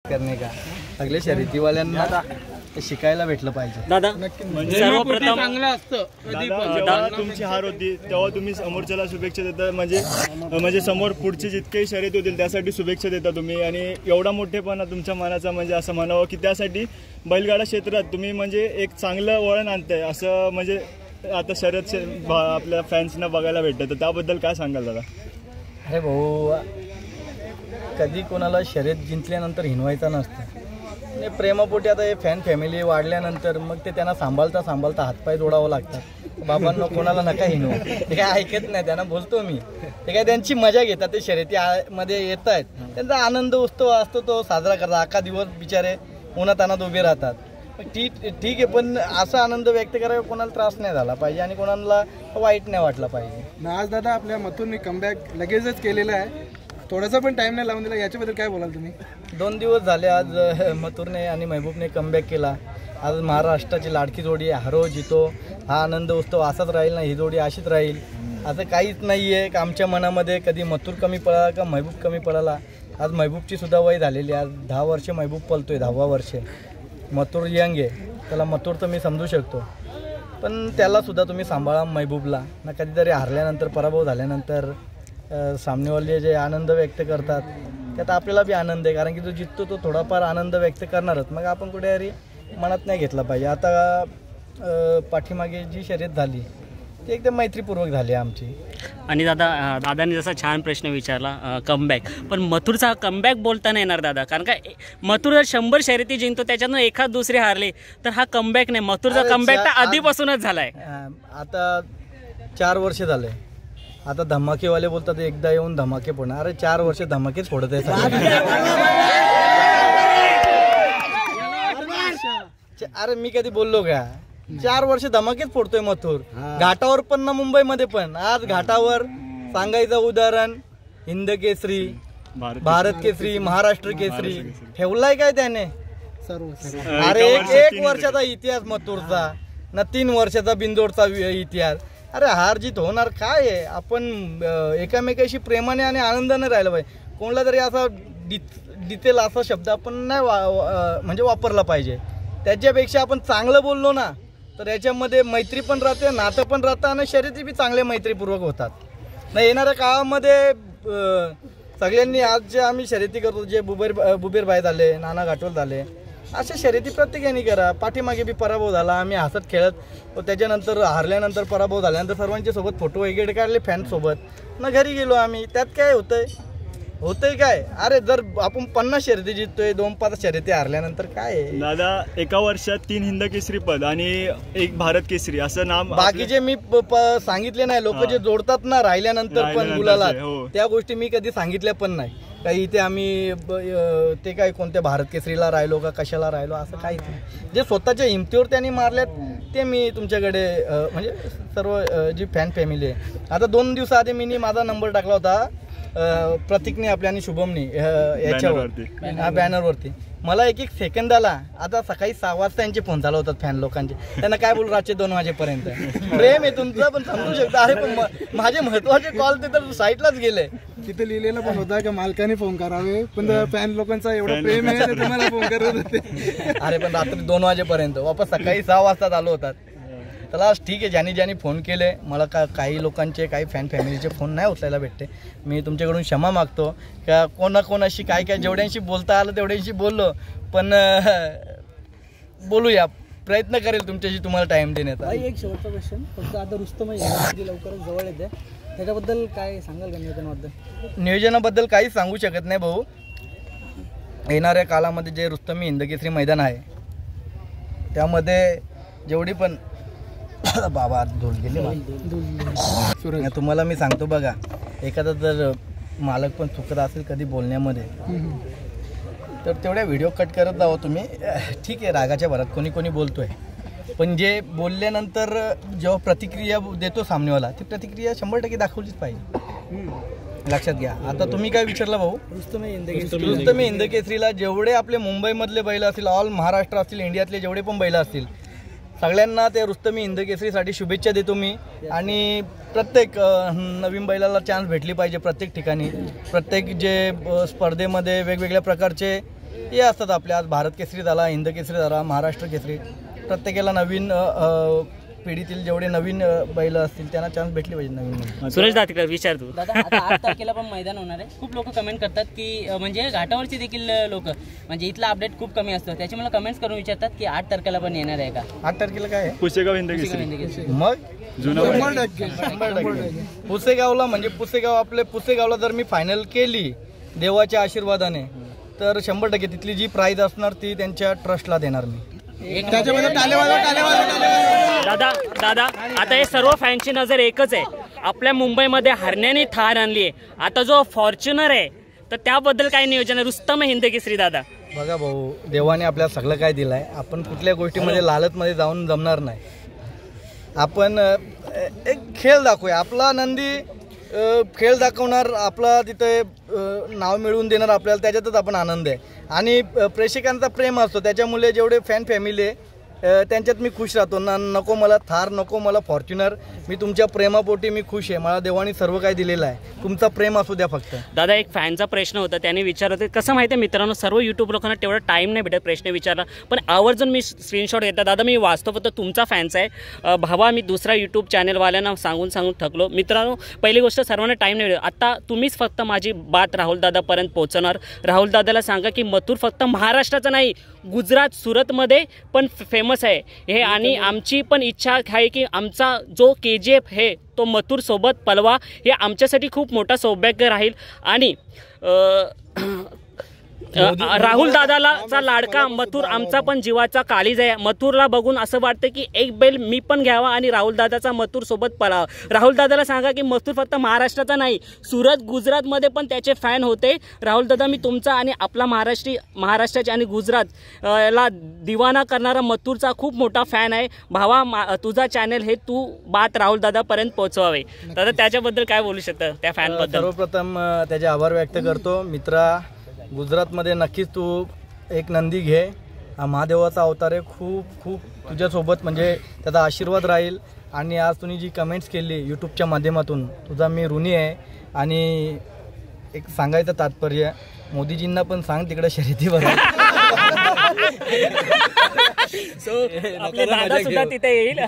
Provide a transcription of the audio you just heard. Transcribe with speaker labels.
Speaker 1: करणे का सगळे शर्यतीवाल्यांना शिकायला भेटलं पाहिजे
Speaker 2: दादा।
Speaker 3: म्हणजे
Speaker 2: सर्वप्रथम
Speaker 3: चांगलं असतं जेव्हा तुमची हार होती तेव्हा तुम्ही समोरच्याला शुभेच्छा देता, म्हणजे समोर पुढची जितके शर्यत होतील त्यासाठी शुभेच्छा देता तुम्ही, आणि एवढा मोठेपणा तुमच्या मनाचा म्हणजे असं म्हणावं की त्यासाठी बैलगाडा क्षेत्रात तुम्ही म्हणजे एक चांगलं वळण आणताय असं म्हणजे आता शर्यत आपल्या फॅन्सना बघायला भेटतं, तर त्याबद्दल काय सांगाल दादा?
Speaker 1: अरे भाऊ, कधी कोणाला शर्यत जिंकल्यानंतर हिनवायचा नसतं, आणि प्रेमापोटी आता हे फॅन फॅमिली वाढल्यानंतर मग ते त्यांना सांभाळता सांभाळता हातपाय जोडावं लागतात। बाबांना कोणाला नका हिनवू, ते काय ऐकत नाही, त्यांना बोलतो मी, ते काय त्यांची मजा घेतात, ते शर्यतीमध्ये येत आहेत, त्यांचा आनंद उत्सव असतो तो साजरा करतात, अख्खा दिवस बिचारे उन्हातानात उभे राहतात। ठीक आहे, पण असा आनंद व्यक्त करायला कोणाला त्रास नाही झाला पाहिजे आणि कोणाला वाईट नाही वाटलं पाहिजे।
Speaker 4: आज दादा आपल्या मथुरने कमबॅक लगेचच केलेला आहे, थोडासा पण टाइम नाही लावून दिला, याच्याबद्दल काय बोलाल तुम्ही?
Speaker 1: 2 दिवस झाले आज मथुरने आणि महबूबने कमबॅक केला। आज महाराष्ट्राची लाडकी जोडी आहे, हरो जितो हा आनंद उत्सव असाच राहील ना, ही जोडी अशीच राहील, असं काहीच नाही आहे का आमच्या मनामध्ये कधी मथुर कमी पळाला का महबूब कमी पळाला। आज महबूबची सुद्धा वय झालेली, आज 10 वर्ष महबूब पळतोय, 10वा वर्ष मथुर यंग आहे, त्याला मथुर तर मी समजू शकतो, पण त्याला सुद्धा तुम्ही सांभाळा महबूबला ना, कधीतरी हारल्यानंतर पराभव झाल्यानंतर सामनेवाले जे आनंद व्यक्त करतात त्यात आपल्याला बी आनंद आहे, कारण की जो जिततो तो थोडाफार आनंद व्यक्त करणारच, मग आपण कुठेतरी मनात नाही घेतला पाहिजे। आता पाठीमागे जी शर्यत झाली ती एकदम मैत्रीपूर्वक झाली आमची।
Speaker 2: आणि दादाने जसा छान प्रश्न विचारला कमबॅक, पण मथुरचा कमबॅक बोलता नाही येणार दादा, कारण काय मथुर जर 100 शर्यती जिंकतो त्याच्यातून एखाद दुसरी हारले तर हा कमबॅक नाही, मथुरचा कमबॅक तर आधीपासूनच झालाय।
Speaker 1: आता 4 वर्ष झाले, आता धमाकेवाले बोलतात एकदा येऊन धमाके फोडणार, अरे 4 वर्ष धमाकेच फोडत आहे। अरे मी कधी बोललो का? 4 वर्ष धमाकेच फोडतोय मथुर, घाटावर पण ना मुंबईमध्ये पण। आज घाटावर सांगायचं उदाहरण हिंद केसरी, भारत केसरी, महाराष्ट्र केसरी ठेवलाय काय त्याने? अरे 1 वर्षाचा इतिहास मथुरचा ना, 3 वर्षाचा बिंदोडचा इतिहास। अरे हार जीत होणार काय आहे, आपण एकामेकाशी प्रेमाने आणि आनंदाने राहिलं पाहिजे। कोणाला तरी असा डिटेल असा शब्द आपण नाही म्हणजे वापरला पाहिजे, त्याच्यापेक्षा आपण चांगलं बोललो ना तर याच्यामध्ये मैत्री पण राहते, नातं पण राहतं आणि शर्यती बी चांगले मैत्रीपूर्वक होतात ना। येणाऱ्या काळामध्ये सगळ्यांनी आज जे आम्ही शर्यती करतो, जे बुबेर भाई झाले, नाना घाटोल झाले, अशा शर्यती प्रत्येकाने करा। पाठीमागे बी पराभव झाला, आम्ही हसत खेळत, त्याच्यानंतर हारल्यानंतर पराभव झाल्यानंतर सर्वांच्या सोबत फोटो वगैरे काढले फॅनसोबत ना, घरी गेलो आम्ही, त्यात काय होतंय काय? अरे जर आपण 50 शर्यती जिंकतोय, 2-5 शर्यती हारल्यानंतर काय आहे
Speaker 3: दादा? एका वर्षात 3 हिंद केसरी पद आणि 1 भारत केसरी असं नाम,
Speaker 1: बाकीचे मी सांगितले नाही, लोक जे जोडतात ना राहिल्यानंतर पण गुलाला, त्या गोष्टी मी कधी सांगितल्या पण नाही काही। इथे आम्ही ते काय कोणत्या भारत केसरीला राहिलो का कशाला राहिलो असं काहीच नाही, जे स्वतःच्या हिमतीवर त्यांनी मारल्यात ते मी तुमच्याकडे म्हणजे सर्व जी फॅन फॅमिली आहे। आता 2 दिवसाआधी मी माझा नंबर टाकला होता प्रतीकने आपल्या आणि शुभमने याच्यावर बॅनरवरती, मला 1 सेकंद आला। आता सकाळी 6 वाजता यांचे फोन चालू होतात फॅन लोकांचे, त्यांना काय बोलू रातचे 2 वाजेपर्यंत। प्रेम आहे तुमचं पण समजू शकता, अरे पण माझे महत्वाचे कॉल ते तर साईडलाच गेले।
Speaker 4: तिथे लिहिलेलं पण होता की मालकाने फोन करावे, पण फॅन लोकांचा एवढा प्रेम आहे ते तुम्हाला फोन करत होते।
Speaker 1: अरे पण रात्री 2 वाजेपर्यंत, वापस सकाळी 6 वाजता आलो होतात। त्याला ठीक आहे, ज्यांनी फोन केले मला काही लोकांचे काही फॅन फॅमिलीचे फोन नाही उचलायला भेटते, मी तुमच्याकडून क्षमा मागतो का कोणाशी काय जेवढ्यांशी बोलता आलं तेवढ्यांशी बोललो, पण बोलूया, प्रयत्न करेल तुमच्याशी तुम्हाला टाइम देण्याचा।
Speaker 5: एक शेवटचा क्वेश्चन, फक्त आता रुस्तम लवकरच जवळ येते, त्याच्याबद्दल काय सांगाल का?
Speaker 1: नियोजनाबद्दल काहीच सांगू शकत नाही भाऊ। येणाऱ्या काळामध्ये जे रुस्तमी हिंद केसरी मैदान आहे त्यामध्ये जेवढी पण बाबा धूल गेली, तुम्हाला मी सांगतो बघा, एखादा जर मालक पण चुकत असेल कधी बोलण्यामध्ये तर तेवढ्या व्हिडिओ कट करत जावं तुम्ही। ठीक आहे, रागाच्या भरात कोणी बोलतोय, पण जे बोलल्यानंतर जेव्हा प्रतिक्रिया देतो सामनेवाला, ती प्रतिक्रिया 100% दाखवलीच पाहिजे, लक्षात घ्या। आता तुम्ही काय विचारलं भाऊ? रुस्तमी हिंद केसरीला जेवढे आपले मुंबईमधले बैल असतील, ऑल महाराष्ट्र असतील, इंडियातले जेवढे पण बैल असतील, सगळ्यांना ते रुस्तमी हिंद केसरीसाठी शुभेच्छा देतो मी। आणि प्रत्येक नवीन बैलाला चान्स भेटली पाहिजे प्रत्येक ठिकाणी, प्रत्येक जे स्पर्धेमध्ये वेगवेगळ्या प्रकारचे हे असतात आपले. आज भारत केसरी झाला, हिंद केसरी झाला, महाराष्ट्र केसरी. प्रत्येकाला नवीन पिढीतील जेवढे नवीन बैल असतील त्यांना चान्स भेटली पाहिजे नवीन.
Speaker 2: सुरेश दातीकर विचार तू.
Speaker 6: दादा आता 8 तारखेला पण मैदान होणार आहे. खूप लोक कमेंट करतात की म्हणजे घाटावरची देखील लोक म्हणजे इथला अपडेट खूप कमी असतो, त्याची मला कमेंट्स करून विचारतात की 8 तारखेला पण येणार आहे का.
Speaker 1: 8 तारखेला काय आहे?
Speaker 3: पुसेगाव हिंद केसरी.
Speaker 1: मग
Speaker 4: 100%
Speaker 1: पुसेगावला म्हणजे पुसेगावला जर मी फायनल केली देवाच्या आशीर्वादाने तर 100% तिथली जी प्राइज असणार ती त्यांच्या ट्रस्टला देणार मी.
Speaker 2: दादा आता हे सर्व फॅनची नजर एकच आहे. आपल्या मुंबईमध्ये हरण्याने थार आणली आहे. आता जो फॉर्च्युनर आहे तर त्याबद्दल काय नियोजन आहे? रुस्तम हिंद केसरी दादा.
Speaker 1: बघा भाऊ, देवाने आपल्याला सगळं काय दिलंय. आपण कुठल्या गोष्टीमध्ये लालचमध्ये जाऊन जमणार नाही. आपण एक खेळ दाखवूया. आपला नंदी खेळ दाखवणार, आपला तिथे नाव मिळवून देणार आपल्याला, त्याच्यातच आपण आनंद आहे. आणि प्रेक्षकांचा प्रेम असतो, त्याच्यामुळे जेवढे फॅन फॅमिली आहे त्यांच्यात मी खुश राहतो ना. नको मला थार, नको मला फॉर्च्युनर, मी तुमच्या प्रेमापोटी मी खुश आहे. मला देवाने सर्व काही दिलेलं आहे. तुमचा प्रेम असू द्या फक्त.
Speaker 2: दादा एक फॅनचा प्रश्न होता, त्याने विचारत कसं माहिती आहे मित्रांनो, सर्व यूट्यूब लोकांना तेवढा टाईम नाही भेटत प्रश्न विचारला, पण आवर्जून मी स्क्रीनशॉट घेतात. दादा मी वाचतो फक्त तुमचा फॅन्स आहे. भावा मी दुसरा यूट्यूब चॅनलवाल्यांना सांगून थकलो. मित्रांनो पहिली गोष्ट सर्वांना टाईम नाही भेटत. आता तुम्हीच फक्त माझी बात राहुल दादापर्यंत पोहोचवणार. राहुल दादाला सांगा की मथुर फक्त महाराष्ट्राचं नाही, गुजरात सुरतमध्ये पण फेमस आहे हे. आणि आमची पण इच्छा आहे की आमचा जो KGF आहे तो मथुर सोबत पलवा, हे आमच्यासाठी खूप मोठा सौभाग्य राहील. आणि राहुल दादाला लाडका मथुर आमचा पण जीवाचा काळीज आहे. मथुरला बघून असं वाटतं की एक बैल मी पण घ्यावा आणि राहुल दादाचा मथुर सोबत पळावा. राहुल दादाला सांगा की मथुर फक्त महाराष्ट्राचा नाही, सुरत गुजरातमध्ये पण त्याचे फॅन होते. राहुल दादा मी तुमचा आणि आपला महाराष्ट्राचे आणि गुजरात ला दिवाना करणारा मथुरचा खूप मोठा फॅन आहे. भावा तुझा चॅनल हे तू बात राहुल दादापर्यंत पोहोचवावे. दादा त्याच्याबद्दल काय बोलू शकतं त्या फॅनबद्दल?
Speaker 1: सर्वप्रथम त्याचे आभार व्यक्त करतो. मित्रा गुजरातमध्ये नक्कीच तू एक नंदी घे. हा महादेवाचा अवतार आहे. खूप खूप तुझ्यासोबत म्हणजे त्याचा आशीर्वाद राहील. आणि आज तुम्ही जी कमेंट्स केली यूट्यूबच्या माध्यमातून तुझा मी ऋणी आहे. आणि एक सांगायचं तात्पर्य, मोदीजींना पण सांग तिकडे शर्यतीवर
Speaker 2: आपले दादा सुद्धा तिथे येईल.